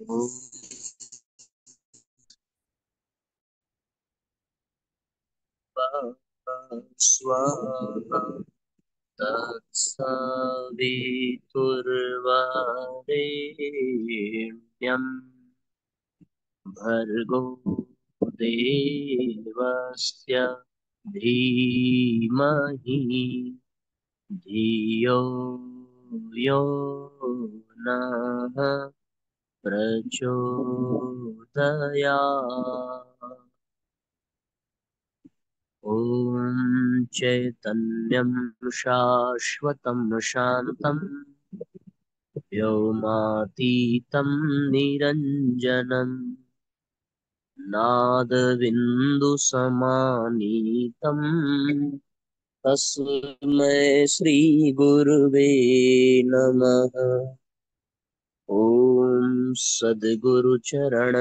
ॐ स्वाहा तत्सवितुर्वरेण्यम् भर्गो देवस्य धीमहि धियो यो नः प्रचोदयात्। ॐ चैतन्यं शाश्वतं शान्तं व्योमातीतं निरञ्जनं नादबिन्दुसमानीतं तस्मै श्रीगुरुवे नमः। ॐ सद्गुरुचरण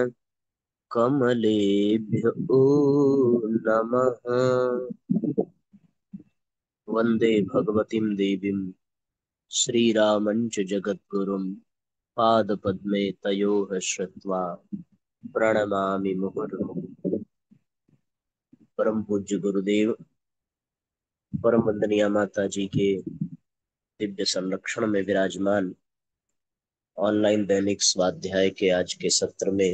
कमलेभ्यो नमः। वन्दे भगवतीं देवीं श्रीरामञ्च जगद्गुरुं पादपद्मे तयोः श्रुत्वा प्रणमामि मुहुर्मुहुः। परम पूज्य गुरुदेव परम वंदनीय माता जी के दिव्य संरक्षण में विराजमान ऑनलाइन दैनिक स्वाध्याय के आज के सत्र में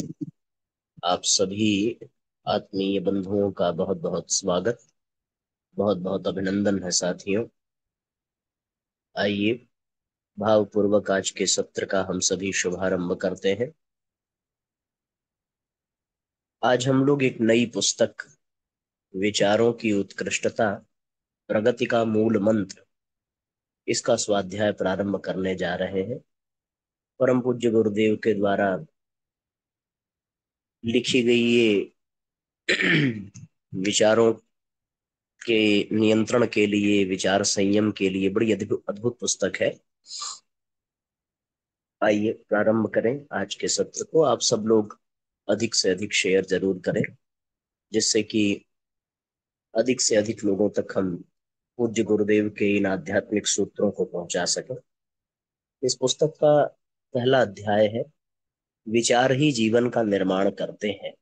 आप सभी आत्मीय बंधुओं का बहुत बहुत स्वागत, बहुत बहुत अभिनंदन है साथियों। आइए भावपूर्वक आज के सत्र का हम सभी शुभारंभ करते हैं। आज हम लोग एक नई पुस्तक विचारों की उत्कृष्टता प्रगति का मूल मंत्र, इसका स्वाध्याय प्रारंभ करने जा रहे हैं। परम पूज्य गुरुदेव के द्वारा लिखी गई ये विचारों के नियंत्रण के लिए, विचार संयम के लिए बड़ी अद्भुत पुस्तक है। आइए प्रारंभ करें आज के सत्र को। आप सब लोग अधिक से अधिक शेयर जरूर करें, जिससे कि अधिक से अधिक लोगों तक हम पूज्य गुरुदेव के इन आध्यात्मिक सूत्रों को पहुंचा सकें। इस पुस्तक का पहला अध्याय है, विचार ही जीवन का निर्माण करते हैं।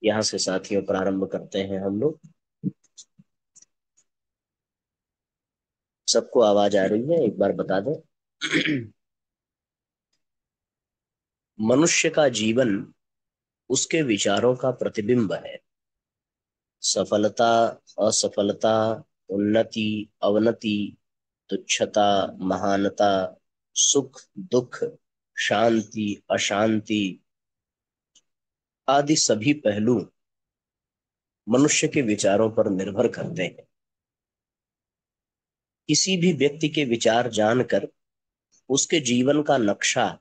यहाँ से साथियों प्रारंभ करते हैं हम लोग। सबको आवाज आ रही है? एक बार बता दें। मनुष्य का जीवन उसके विचारों का प्रतिबिंब है। सफलता, असफलता, उन्नति, अवनति, तुच्छता, महानता, सुख, दुख, शांति, अशांति आदि सभी पहलू मनुष्य के विचारों पर निर्भर करते हैं। किसी भी व्यक्ति के विचार जानकर उसके जीवन का नक्शा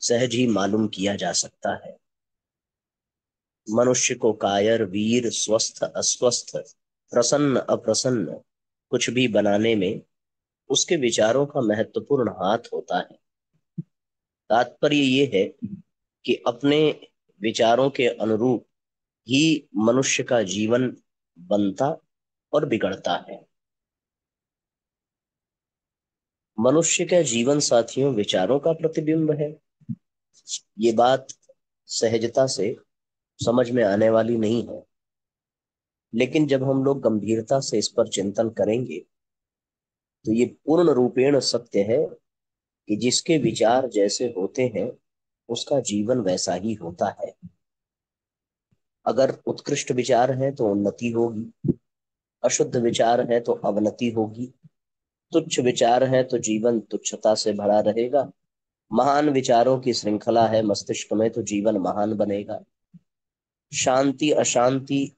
सहज ही मालूम किया जा सकता है। मनुष्य को कायर, वीर, स्वस्थ, अस्वस्थ, प्रसन्न, अप्रसन्न कुछ भी बनाने में उसके विचारों का महत्वपूर्ण हाथ होता है। तात्पर्य ये है कि अपने विचारों के अनुरूप ही मनुष्य का जीवन बनता और बिगड़ता है। मनुष्य का जीवन साथियों विचारों का प्रतिबिंब है। ये बात सहजता से समझ में आने वाली नहीं है, लेकिन जब हम लोग गंभीरता से इस पर चिंतन करेंगे तो ये पूर्ण रूपेण सत्य है कि जिसके विचार जैसे होते हैं उसका जीवन वैसा ही होता है। अगर उत्कृष्ट विचार है तो उन्नति होगी, अशुद्ध विचार है तो अवनति होगी, तुच्छ विचार है तो जीवन तुच्छता से भरा रहेगा, महान विचारों की श्रृंखला है मस्तिष्क में तो जीवन महान बनेगा। शांति, अशांति,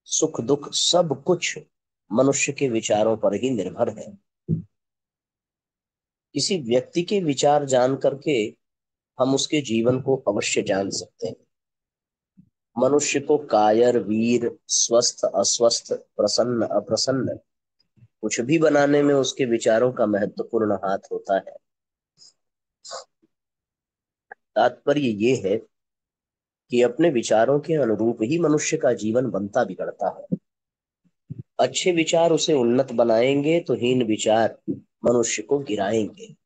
सुख, दुख सब कुछ मनुष्य के विचारों पर ही निर्भर है। किसी व्यक्ति के विचार जान करके हम उसके जीवन को अवश्य जान सकते हैं। मनुष्य को कायर, वीर, स्वस्थ, अस्वस्थ, प्रसन्न, अप्रसन्न कुछ भी बनाने में उसके विचारों का महत्वपूर्ण हाथ होता है। तात्पर्य ये है कि अपने विचारों के अनुरूप ही मनुष्य का जीवन बनता बिगड़ता है। अच्छे विचार उसे उन्नत बनाएंगे तो हीन विचार मनुष्य को गिराएंगे।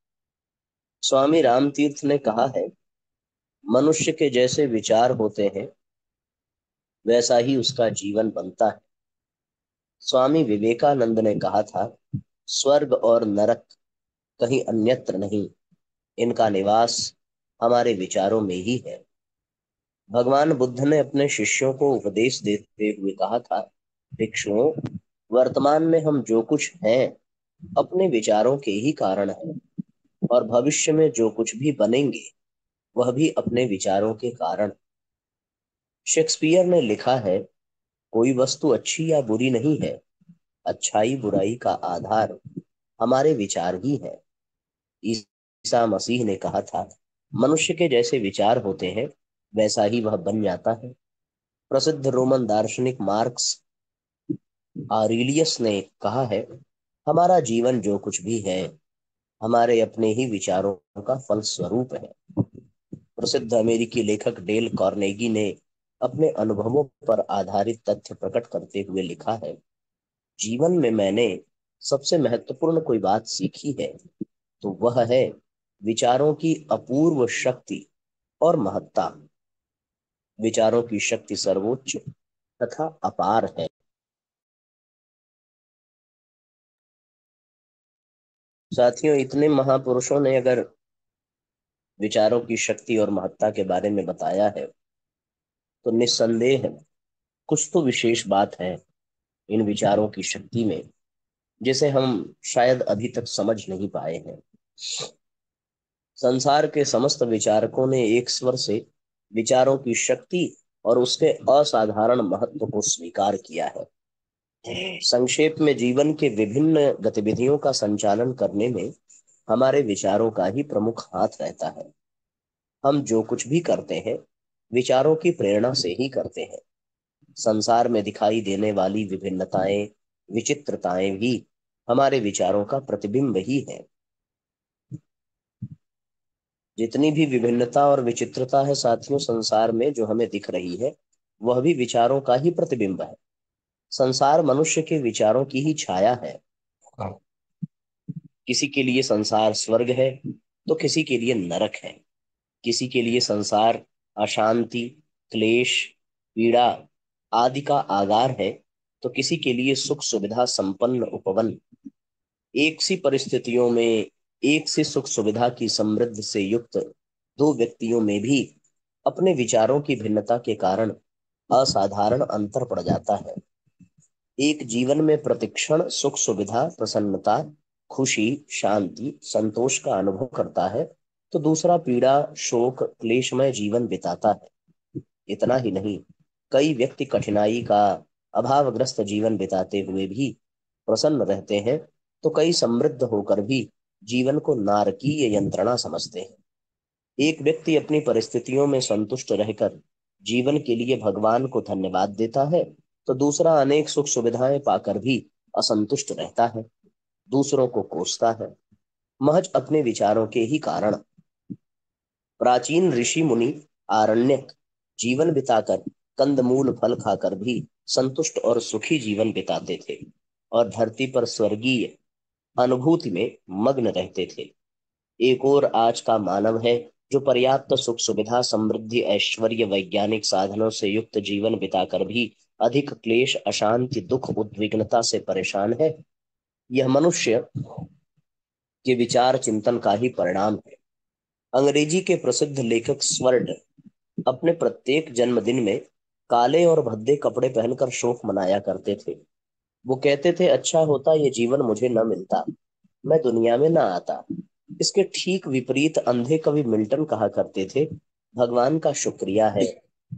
स्वामी रामतीर्थ ने कहा है मनुष्य के जैसे विचार होते हैं वैसा ही उसका जीवन बनता है। स्वामी विवेकानंद ने कहा था, स्वर्ग और नरक कहीं अन्यत्र नहीं, इनका निवास हमारे विचारों में ही है। भगवान बुद्ध ने अपने शिष्यों को उपदेश देते हुए कहा था, भिक्षुओं, वर्तमान में हम जो कुछ हैं अपने विचारों के ही कारण हैं, और भविष्य में जो कुछ भी बनेंगे वह भी अपने विचारों के कारण। शेक्सपियर ने लिखा है, कोई वस्तु अच्छी या बुरी नहीं है, अच्छाई बुराई का आधार हमारे विचार ही है। ईसा मसीह ने कहा था, मनुष्य के जैसे विचार होते हैं वैसा ही वह बन जाता है। प्रसिद्ध रोमन दार्शनिक मार्क्स आरेलियस ने कहा है, हमारा जीवन जो कुछ भी है हमारे अपने ही विचारों का फल स्वरूप है। प्रसिद्ध अमेरिकी लेखक डेल कार्नेगी ने अपने अनुभवों पर आधारित तथ्य प्रकट करते हुए लिखा है, जीवन में मैंने सबसे महत्वपूर्ण कोई बात सीखी है तो वह है विचारों की अपूर्व शक्ति और महत्ता। विचारों की शक्ति सर्वोच्च तथा अपार है। साथियों, इतने महापुरुषों ने अगर विचारों की शक्ति और महत्ता के बारे में बताया है तो निस्संदेह कुछ तो विशेष बात है इन विचारों की शक्ति में, जिसे हम शायद अभी तक समझ नहीं पाए हैं। संसार के समस्त विचारकों ने एक स्वर से विचारों की शक्ति और उसके असाधारण महत्व को स्वीकार किया है। संक्षेप में, जीवन के विभिन्न गतिविधियों का संचालन करने में हमारे विचारों का ही प्रमुख हाथ रहता है। हम जो कुछ भी करते हैं विचारों की प्रेरणा से ही करते हैं। संसार में दिखाई देने वाली विभिन्नताएं, विचित्रताएं भी हमारे विचारों का प्रतिबिंब ही है। जितनी भी विभिन्नता और विचित्रता है साथियों संसार में जो हमें दिख रही है, वह भी विचारों का ही प्रतिबिंब है। संसार मनुष्य के विचारों की ही छाया है। किसी के लिए संसार स्वर्ग है तो किसी के लिए नरक है। किसी के लिए संसार अशांति, क्लेश, पीड़ा आदि का आगार है तो किसी के लिए सुख सुविधा संपन्न उपवन। एक सी परिस्थितियों में एक सी सुख सुविधा की समृद्ध से युक्त दो व्यक्तियों में भी अपने विचारों की भिन्नता के कारण असाधारण अंतर पड़ जाता है। एक जीवन में प्रतिक्षण सुख सुविधा, प्रसन्नता, खुशी, शांति, संतोष का अनुभव करता है तो दूसरा पीड़ा, शोक, क्लेशमय जीवन बिताता है। इतना ही नहीं, कई व्यक्ति कठिनाई का अभावग्रस्त जीवन बिताते हुए भी प्रसन्न रहते हैं तो कई समृद्ध होकर भी जीवन को नारकीय यंत्रणा समझते हैं। एक व्यक्ति अपनी परिस्थितियों में संतुष्ट रहकर जीवन के लिए भगवान को धन्यवाद देता है तो दूसरा अनेक सुख सुविधाएं पाकर भी असंतुष्ट रहता है, दूसरों को कोसता है, महज अपने विचारों के ही कारण। प्राचीन ऋषि मुनि आरण्यक जीवन बिताकर, कंदमूल फल खाकर भी संतुष्ट और सुखी जीवन बिताते थे और धरती पर स्वर्गीय अनुभूति में मग्न रहते थे। एक और आज का मानव है जो पर्याप्त सुख सुविधा, समृद्धि, ऐश्वर्य, वैज्ञानिक साधनों से युक्त जीवन बिताकर भी अधिक क्लेश, अशांति, दुख, उद्विग्नता से परेशान है। यह मनुष्य के विचार चिंतन का ही परिणाम है। अंग्रेजी के प्रसिद्ध लेखक स्वर्ड अपने प्रत्येक जन्मदिन में काले और भद्दे कपड़े पहनकर शोक मनाया करते थे। वो कहते थे, अच्छा होता ये जीवन मुझे न मिलता, मैं दुनिया में न आता। इसके ठीक विपरीत अंधे कवि मिल्टन कहा करते थे, भगवान का शुक्रिया है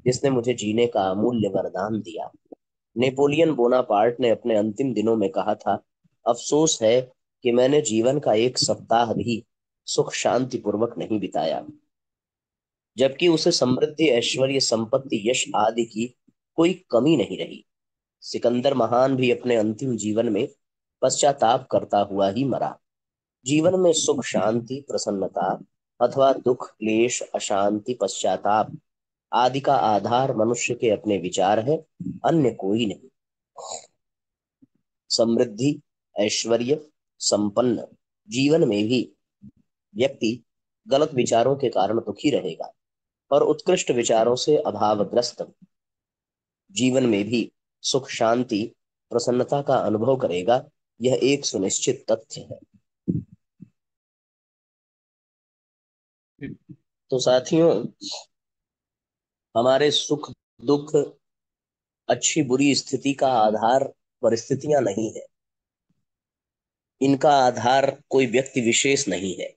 जिसने मुझे जीने का अमूल्य वरदान दिया। नेपोलियन बोनापार्ट ने अपने अंतिम दिनों में कहा था, अफसोस है कि मैंने जीवन का एक सप्ताह भी सुख शांति पूर्वक नहीं बिताया। जबकि उसे समृद्धि, ऐश्वर्य, संपत्ति, यश आदि की कोई कमी नहीं रही। सिकंदर महान भी अपने अंतिम जीवन में पश्चाताप करता हुआ ही मरा। जीवन में सुख, शांति, प्रसन्नता अथवा दुख, क्लेश, अशांति, पश्चाताप आदि का आधार मनुष्य के अपने विचार है, अन्य कोई नहीं। समृद्धि, ऐश्वर्य, संपन्न जीवन में भी व्यक्ति गलत विचारों के कारण दुखी रहेगा। और उत्कृष्ट विचारों से अभावग्रस्त जीवन में भी सुख, शांति, प्रसन्नता का अनुभव करेगा। यह एक सुनिश्चित तथ्य है। तो साथियों, हमारे सुख दुख, अच्छी बुरी स्थिति का आधार परिस्थितियां नहीं है। इनका आधार कोई व्यक्ति विशेष नहीं है।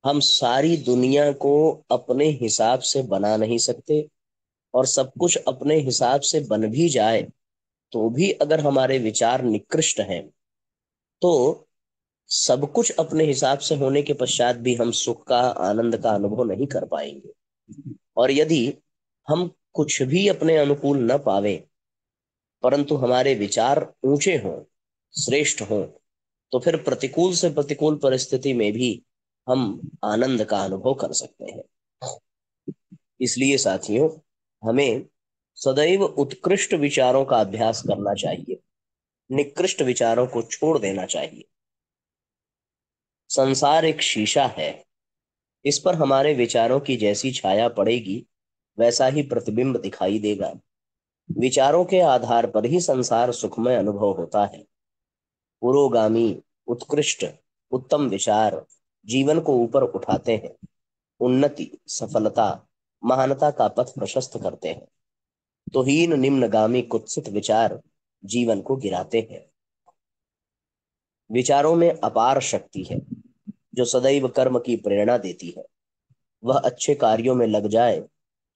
हम सारी दुनिया को अपने हिसाब से बना नहीं सकते, और सब कुछ अपने हिसाब से बन भी जाए तो भी अगर हमारे विचार निकृष्ट हैं, तो सब कुछ अपने हिसाब से होने के पश्चात भी हम सुख का, आनंद का अनुभव नहीं कर पाएंगे। और यदि हम कुछ भी अपने अनुकूल न पावे, परंतु हमारे विचार ऊंचे हों, श्रेष्ठ हों, तो फिर प्रतिकूल से प्रतिकूल परिस्थिति में भी हम आनंद का अनुभव कर सकते हैं। इसलिए साथियों, हमें सदैव उत्कृष्ट विचारों का अभ्यास करना चाहिए, निकृष्ट विचारों को छोड़ देना चाहिए। संसार एक शीशा है। इस पर हमारे विचारों की जैसी छाया पड़ेगी, वैसा ही प्रतिबिंब दिखाई देगा। विचारों के आधार पर ही संसार सुखमय अनुभव होता है। पुरोगामी, उत्कृष्ट, उत्तम विचार जीवन को ऊपर उठाते हैं, उन्नति, सफलता, महानता का पथ प्रशस्त करते हैं। तो हीन, निम्नगामी, कुत्सित विचार जीवन को गिराते हैं। विचारों में अपार शक्ति है, जो सदैव कर्म की प्रेरणा देती है। वह अच्छे कार्यों में लग जाए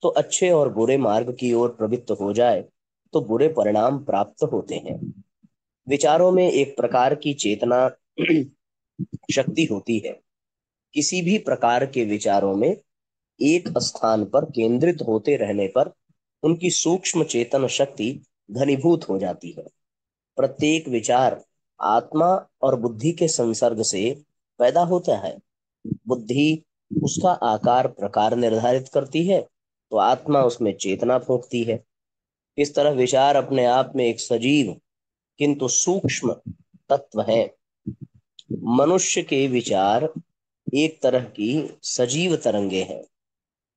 तो अच्छे, और बुरे मार्ग की ओर प्रवृत्त हो जाए तो बुरे परिणाम प्राप्त होते हैं। विचारों में एक प्रकार की चेतना शक्ति होती है। किसी भी प्रकार के विचारों में एक स्थान पर केंद्रित होते रहने पर उनकी सूक्ष्म चेतन शक्ति घनीभूत हो जाती है। प्रत्येक विचार आत्मा और बुद्धि के संसर्ग से पैदा होता है। बुद्धि उसका आकार प्रकार निर्धारित करती है, तो आत्मा उसमें चेतना फूंकती है। इस तरह विचार अपने आप में एक सजीव किंतु सूक्ष्म तत्व है। मनुष्य के विचार एक तरह की सजीव तरंगे हैं,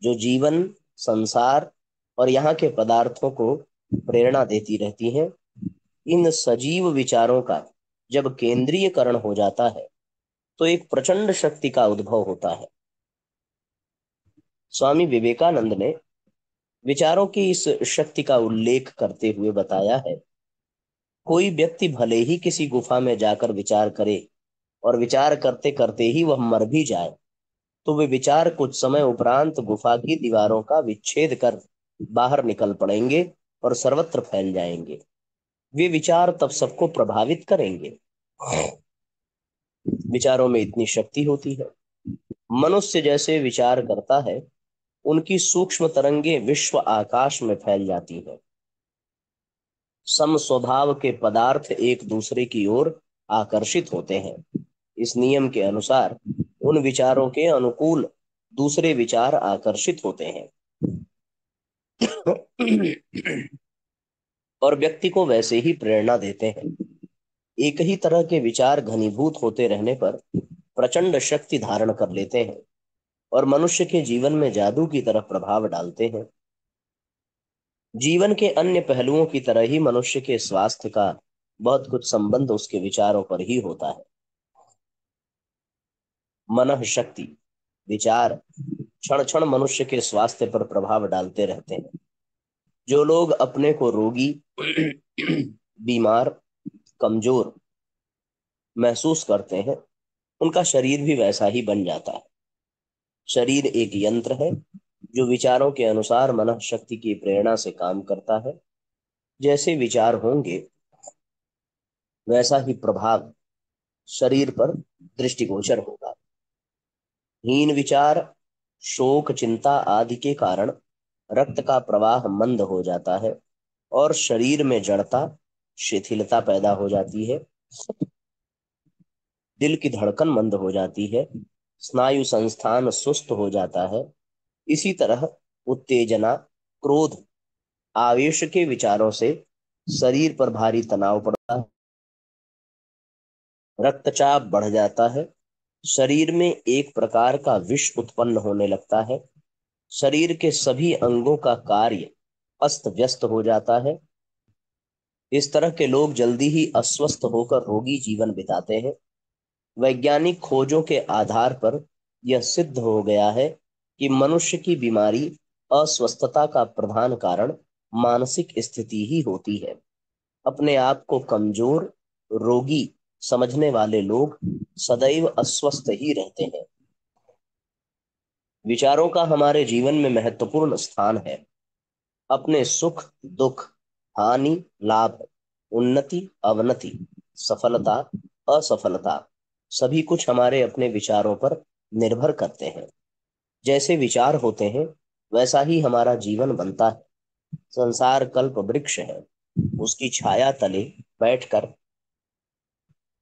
जो जीवन, संसार और यहाँ के पदार्थों को प्रेरणा देती रहती हैं। इन सजीव विचारों का जब केंद्रीयकरण हो जाता है, तो एक प्रचंड शक्ति का उद्भव होता है। स्वामी विवेकानंद ने विचारों की इस शक्ति का उल्लेख करते हुए बताया है, कोई व्यक्ति भले ही किसी गुफा में जाकर विचार करे, और विचार करते करते ही वह मर भी जाए, तो वे विचार कुछ समय उपरांत गुफा की दीवारों का विच्छेद कर बाहर निकल पड़ेंगे और सर्वत्र फैल जाएंगे। वे विचार तब सबको प्रभावित करेंगे। विचारों में इतनी शक्ति होती है। मनुष्य जैसे विचार करता है, उनकी सूक्ष्म तरंगे विश्व आकाश में फैल जाती हैं। सम स्वभाव के पदार्थ एक दूसरे की ओर आकर्षित होते हैं। इस नियम के अनुसार उन विचारों के अनुकूल दूसरे विचार आकर्षित होते हैं और व्यक्ति को वैसे ही प्रेरणा देते हैं। एक ही तरह के विचार घनीभूत होते रहने पर प्रचंड शक्ति धारण कर लेते हैं और मनुष्य के जीवन में जादू की तरह प्रभाव डालते हैं। जीवन के अन्य पहलुओं की तरह ही मनुष्य के स्वास्थ्य का बहुत कुछ संबंध उसके विचारों पर ही होता है। मनः शक्ति, विचार क्षण क्षण मनुष्य के स्वास्थ्य पर प्रभाव डालते रहते हैं। जो लोग अपने को रोगी, बीमार, कमजोर महसूस करते हैं, उनका शरीर भी वैसा ही बन जाता है। शरीर एक यंत्र है, जो विचारों के अनुसार मनः शक्ति की प्रेरणा से काम करता है। जैसे विचार होंगे, वैसा ही प्रभाव शरीर पर दृष्टिगोचर होगा। हीन विचार, शोक, चिंता आदि के कारण रक्त का प्रवाह मंद हो जाता है और शरीर में जड़ता, शिथिलता पैदा हो जाती है। दिल की धड़कन मंद हो जाती है, स्नायु संस्थान सुस्त हो जाता है। इसी तरह उत्तेजना, क्रोध, आवेश के विचारों से शरीर पर भारी तनाव पड़ता है, रक्तचाप बढ़ जाता है, शरीर में एक प्रकार का विष उत्पन्न होने लगता है, शरीर के सभी अंगों का कार्य अस्त व्यस्त हो जाता है। इस तरह के लोग जल्दी ही अस्वस्थ होकर रोगी जीवन बिताते हैं। वैज्ञानिक खोजों के आधार पर यह सिद्ध हो गया है कि मनुष्य की बीमारी अस्वस्थता का प्रधान कारण मानसिक स्थिति ही होती है। अपने आप को कमजोर, रोगी समझने वाले लोग सदैव अस्वस्थ ही रहते हैं। विचारों का हमारे जीवन में महत्वपूर्ण स्थान है। अपने सुख दुख, हानि लाभ, उन्नति अवनति, सफलता असफलता, सभी कुछ हमारे अपने विचारों पर निर्भर करते हैं। जैसे विचार होते हैं वैसा ही हमारा जीवन बनता है। संसार कल्प वृक्ष है, उसकी छाया तले बैठकर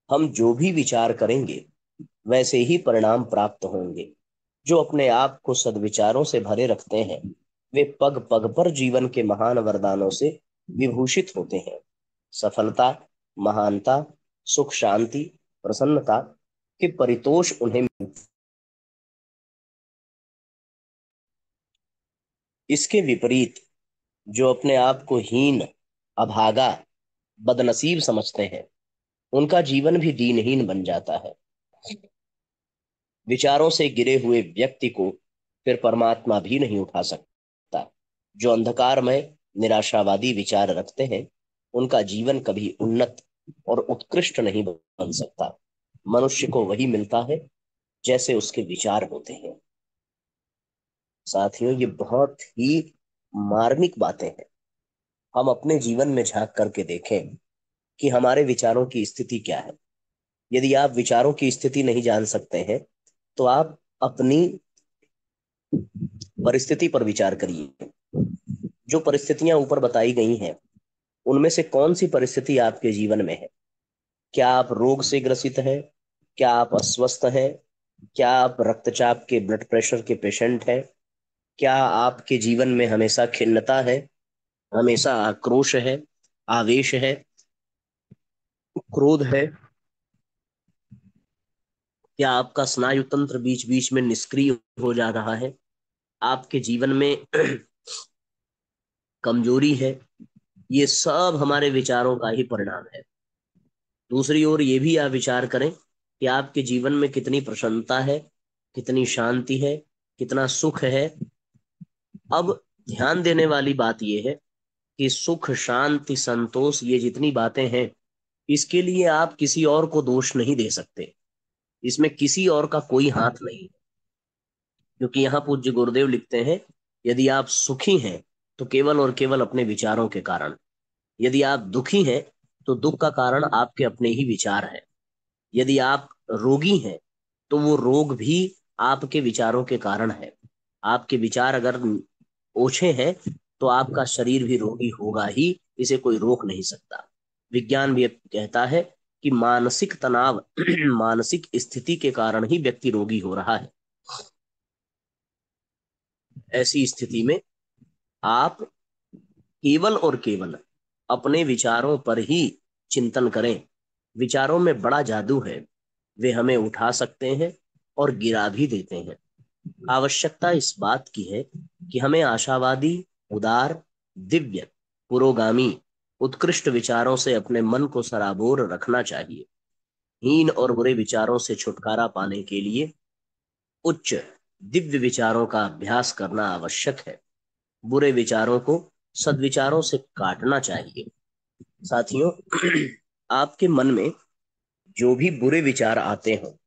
हम जो भी विचार करेंगे वैसे ही परिणाम प्राप्त होंगे। जो अपने आप को सद्विचारों से भरे रखते हैं वे पग पग पर जीवन के महान वरदानों से विभूषित होते हैं। सफलता, महानता, सुख शांति, प्रसन्नता के परितोष उन्हें मिलते। इसके विपरीत जो अपने आप को हीन, अभागा, बदनसीब समझते हैं उनका जीवन भी दीनहीन बन जाता है। विचारों से गिरे हुए व्यक्ति को फिर परमात्मा भी नहीं उठा सकता। जो अंधकार में निराशावादी विचार रखते हैं उनका जीवन कभी उन्नत और उत्कृष्ट नहीं बन सकता। मनुष्य को वही मिलता है जैसे उसके विचार होते हैं। साथियों, ये बहुत ही मार्मिक बातें हैं। हम अपने जीवन में झांक करके देखें कि हमारे विचारों की स्थिति क्या है। यदि आप विचारों की स्थिति नहीं जान सकते हैं तो आप अपनी परिस्थिति पर विचार करिए। जो परिस्थितियां ऊपर बताई गई हैं उनमें से कौन सी परिस्थिति आपके जीवन में है? क्या आप रोग से ग्रसित हैं? क्या आप अस्वस्थ हैं? क्या आप रक्तचाप के, ब्लड प्रेशर के पेशेंट हैं? क्या आपके जीवन में हमेशा खिन्नता है, हमेशा आक्रोश है, आवेश है, क्रोध है? क्या आपका स्नायु तंत्र बीच बीच में निष्क्रिय हो जा रहा है? आपके जीवन में कमजोरी है? ये सब हमारे विचारों का ही परिणाम है। दूसरी ओर ये भी आप विचार करें कि आपके जीवन में कितनी प्रसन्नता है, कितनी शांति है, कितना सुख है। अब ध्यान देने वाली बात यह है कि सुख शांति संतोष ये जितनी बातें हैं इसके लिए आप किसी और को दोष नहीं दे सकते। इसमें किसी और का कोई हाथ नहीं। क्योंकि यहाँ पूज्य गुरुदेव लिखते हैं, यदि आप सुखी हैं तो केवल और केवल अपने विचारों के कारण, यदि आप दुखी हैं तो दुख का कारण आपके अपने ही विचार है, यदि आप रोगी हैं तो वो रोग भी आपके विचारों के कारण है। आपके विचार अगर ओछे हैं तो आपका शरीर भी रोगी होगा ही, इसे कोई रोक नहीं सकता। विज्ञान भी कहता है कि मानसिक तनाव मानसिक स्थिति के कारण ही व्यक्ति रोगी हो रहा है। ऐसी स्थिति में आप केवल और केवल अपने विचारों पर ही चिंतन करें। विचारों में बड़ा जादू है, वे हमें उठा सकते हैं और गिरा भी देते हैं। आवश्यकता इस बात की है कि हमें आशावादी, उदार, दिव्य, पुरोगामी, उत्कृष्ट विचारों से अपने मन को सराबोर रखना चाहिए। हीन और बुरे विचारों से छुटकारा पाने के लिए उच्च दिव्य विचारों का अभ्यास करना आवश्यक है। बुरे विचारों को सद्विचारों से काटना चाहिए। साथियों, आपके मन में जो भी बुरे विचार आते हो,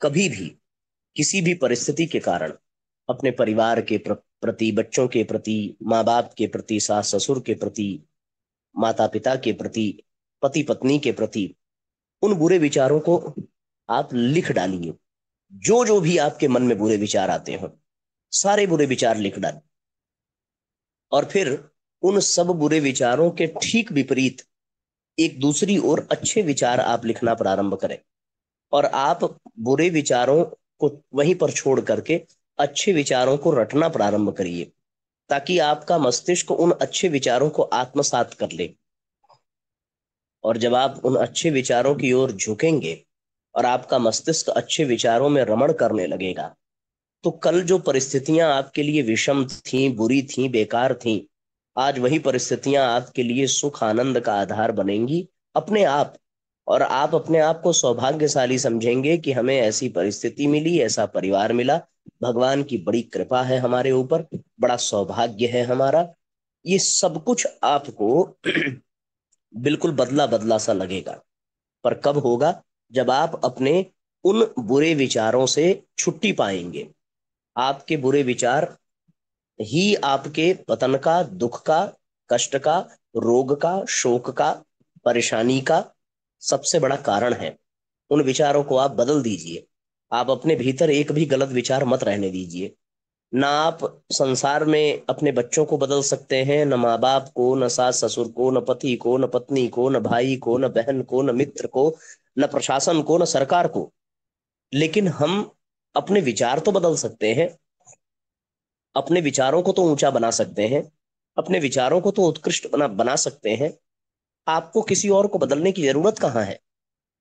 कभी भी किसी भी परिस्थिति के कारण, अपने परिवार के प्रति, बच्चों के प्रति, माँ बाप के प्रति, सास ससुर के प्रति, माता पिता के प्रति, पति पत्नी के प्रति, उन बुरे विचारों को आप लिख डालिए। जो जो भी आपके मन में बुरे विचार आते हो सारे बुरे विचार लिख डालिए। और फिर उन सब बुरे विचारों के ठीक विपरीत एक दूसरी ओर अच्छे विचार आप लिखना प्रारंभ करें। और आप बुरे विचारों को वहीं पर छोड़ करके अच्छे विचारों को रटना प्रारंभ करिए, ताकि आपका मस्तिष्क उन अच्छे विचारों को आत्मसात कर ले। और जब आप उन अच्छे विचारों की ओर झुकेंगे और आपका मस्तिष्क अच्छे विचारों में रमण करने लगेगा तो कल जो परिस्थितियां आपके लिए विषम थीं, बुरी थीं, बेकार थीं, आज वही परिस्थितियां आपके लिए सुख आनंद का आधार बनेंगी अपने आप। और आप अपने आप को सौभाग्यशाली समझेंगे कि हमें ऐसी परिस्थिति मिली, ऐसा परिवार मिला, भगवान की बड़ी कृपा है हमारे ऊपर, बड़ा सौभाग्य है हमारा। ये सब कुछ आपको बिल्कुल बदला बदला सा लगेगा। पर कब होगा? जब आप अपने उन बुरे विचारों से छुट्टी पाएंगे। आपके बुरे विचार ही आपके पतन का, दुख का, कष्ट का, रोग का, शोक का, परेशानी का सबसे बड़ा कारण है। उन विचारों को आप बदल दीजिए। आप अपने भीतर एक भी गलत विचार मत रहने दीजिए। ना आप संसार में अपने बच्चों को बदल सकते हैं, न माँ बाप को, न सास ससुर को, न पति को, न पत्नी को, न भाई को, न बहन को, न मित्र को, न प्रशासन को, न सरकार को। लेकिन हम अपने विचार तो बदल सकते हैं। अपने विचारों को तो ऊंचा बना सकते हैं। अपने विचारों को तो उत्कृष्ट बना बना सकते हैं। आपको किसी और को बदलने की जरूरत कहाँ है?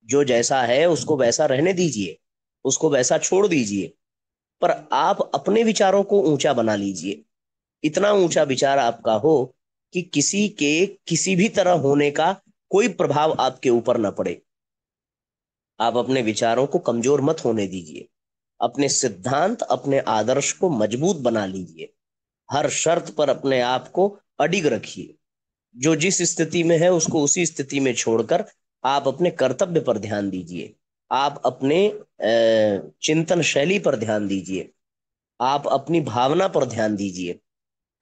जो जैसा है उसको वैसा रहने दीजिए, उसको वैसा छोड़ दीजिए। पर आप अपने विचारों को ऊंचा बना लीजिए। इतना ऊंचा विचार आपका हो कि किसी के किसी भी तरह होने का कोई प्रभाव आपके ऊपर न पड़े। आप अपने विचारों को कमजोर मत होने दीजिए। अपने सिद्धांत, अपने आदर्श को मजबूत बना लीजिए। हर शर्त पर अपने आप को अडिग रखिए। जो जिस स्थिति में है उसको उसी स्थिति में छोड़कर आप अपने कर्तव्य पर ध्यान दीजिए। आप अपने चिंतन शैली पर ध्यान दीजिए। आप अपनी भावना पर ध्यान दीजिए।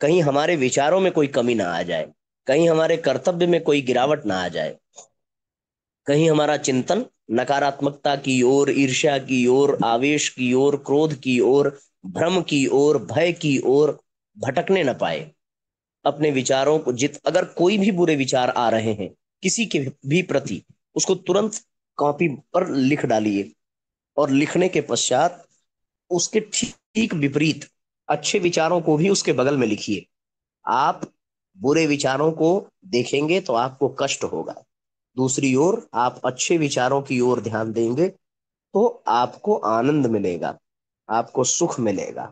कहीं हमारे विचारों में कोई कमी ना आ जाए, कहीं हमारे कर्तव्य में कोई गिरावट ना आ जाए, कहीं हमारा चिंतन नकारात्मकता की ओर, ईर्ष्या की ओर, आवेश की ओर, क्रोध की ओर, भ्रम की ओर, भय की ओर भटकने न पाए। अपने विचारों को अगर कोई भी बुरे विचार आ रहे हैं किसी के भी प्रति, उसको तुरंत कॉपी पर लिख डालिए। और लिखने के पश्चात उसके ठीक विपरीत अच्छे विचारों को भी उसके बगल में लिखिए। आप बुरे विचारों को देखेंगे तो आपको कष्ट होगा। दूसरी ओर आप अच्छे विचारों की ओर ध्यान देंगे तो आपको आनंद मिलेगा, आपको सुख मिलेगा,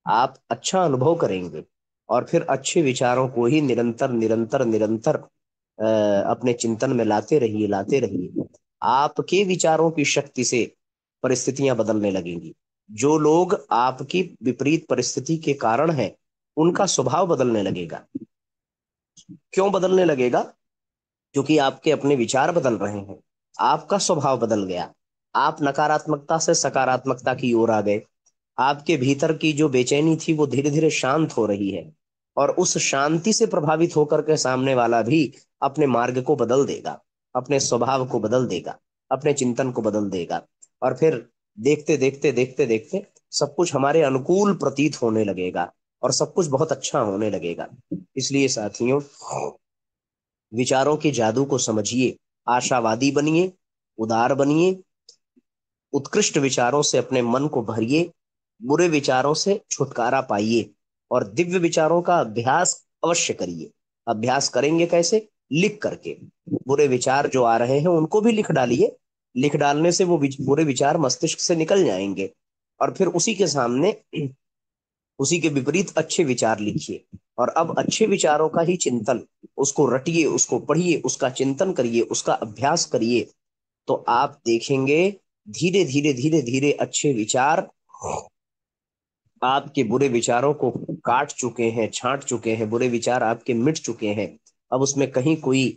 आप अच्छा अनुभव करेंगे। और फिर अच्छे विचारों को ही निरंतर निरंतर निरंतर अपने चिंतन में लाते रहिए। आपके विचारों की शक्ति से परिस्थितियां बदलने लगेंगी। जो लोग आपकी विपरीत परिस्थिति के कारण हैं, उनका स्वभाव बदलने लगेगा। क्यों बदलने लगेगा? क्योंकि आपके अपने विचार बदल रहे हैं। आपका स्वभाव बदल गया। आप नकारात्मकता से सकारात्मकता की ओर आ गए। आपके भीतर की जो बेचैनी थी वो धीरे धीरे शांत हो रही है। और उस शांति से प्रभावित होकर के सामने वाला भी अपने मार्ग को बदल देगा, अपने स्वभाव को बदल देगा, अपने चिंतन को बदल देगा। और फिर देखते देखते देखते देखते सब कुछ हमारे अनुकूल प्रतीत होने लगेगा और सब कुछ बहुत अच्छा होने लगेगा। इसलिए साथियों, विचारों के जादू को समझिए, आशावादी बनिए, उदार बनिए, उत्कृष्ट विचारों से अपने मन को भरिए, बुरे विचारों से छुटकारा पाइए और दिव्य विचारों का अभ्यास अवश्य करिए। अभ्यास करेंगे कैसे? लिख करके। बुरे विचार जो आ रहे हैं उनको भी लिख डालिए। लिख डालने से वो बुरे विचार मस्तिष्क से निकल जाएंगे। और फिर उसी के सामने उसी के विपरीत अच्छे विचार लिखिए। और अब अच्छे विचारों का ही चिंतन, उसको रटिए, उसको पढ़िए, उसका चिंतन करिए, उसका अभ्यास करिए। तो आप देखेंगे धीरे धीरे धीरे धीरे अच्छे विचार आपके बुरे विचारों को काट चुके हैं, छांट चुके हैं। बुरे विचार आपके मिट चुके हैं। अब उसमें कहीं कोई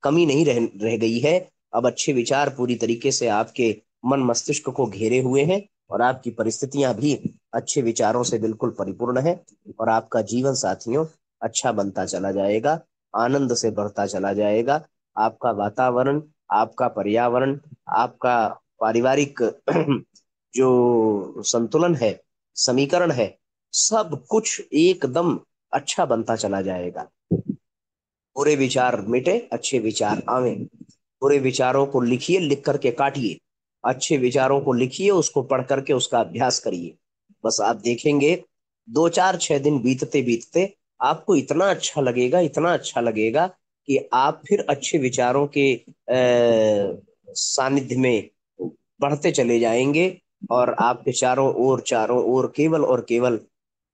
कमी नहीं रह गई है। अब अच्छे विचार पूरी तरीके से आपके मन मस्तिष्क को घेरे हुए हैं और आपकी परिस्थितियां भी अच्छे विचारों से बिल्कुल परिपूर्ण है। और आपका जीवन साथियों अच्छा बनता चला जाएगा, आनंद से बढ़ता चला जाएगा। आपका वातावरण, आपका पर्यावरण, आपका पारिवारिक जो संतुलन है, समीकरण है, सब कुछ एकदम अच्छा बनता चला जाएगा। बुरे विचार मिटे, अच्छे विचार आवे। बुरे विचारों को लिखिए, लिख करके काटिए। अच्छे विचारों को लिखिए, उसको पढ़ करके उसका अभ्यास करिए। बस आप देखेंगे 2 4 6 दिन बीतते बीतते आपको इतना अच्छा लगेगा, इतना अच्छा लगेगा कि आप फिर अच्छे विचारों के सानिध्य में बढ़ते चले जाएंगे। और आपके चारों ओर केवल और केवल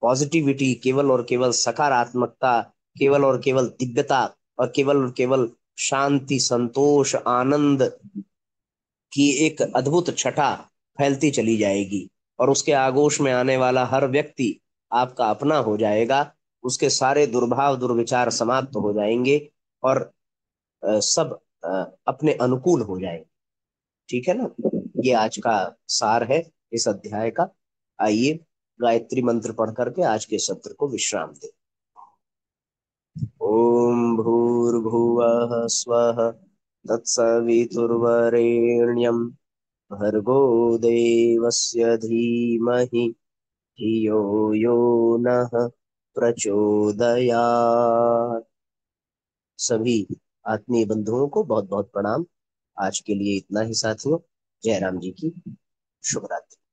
पॉजिटिविटी, केवल और केवल सकारात्मकता, केवल और केवल दिव्यता, और केवल शांति, संतोष, आनंद की एक अद्भुत छटा फैलती चली जाएगी। और उसके आगोश में आने वाला हर व्यक्ति आपका अपना हो जाएगा। उसके सारे दुर्भाव दुर्विचार समाप्त हो जाएंगे, और सब अपने अनुकूल हो जाएंगे। ठीक है ना? ये आज का सार है इस अध्याय का। आइए गायत्री मंत्र पढ़ करके आज के सत्र को विश्राम दें। ओम भूर्भुवः स्वः तत्सवितुर्वरेण्यं भर्गो देवस्य धीमहि धियो यो नः प्रचोदयात्। सभी आत्मीय बंधुओं को बहुत बहुत प्रणाम। आज के लिए इतना ही साथियों। जय राम जी की शुभ रात्रि।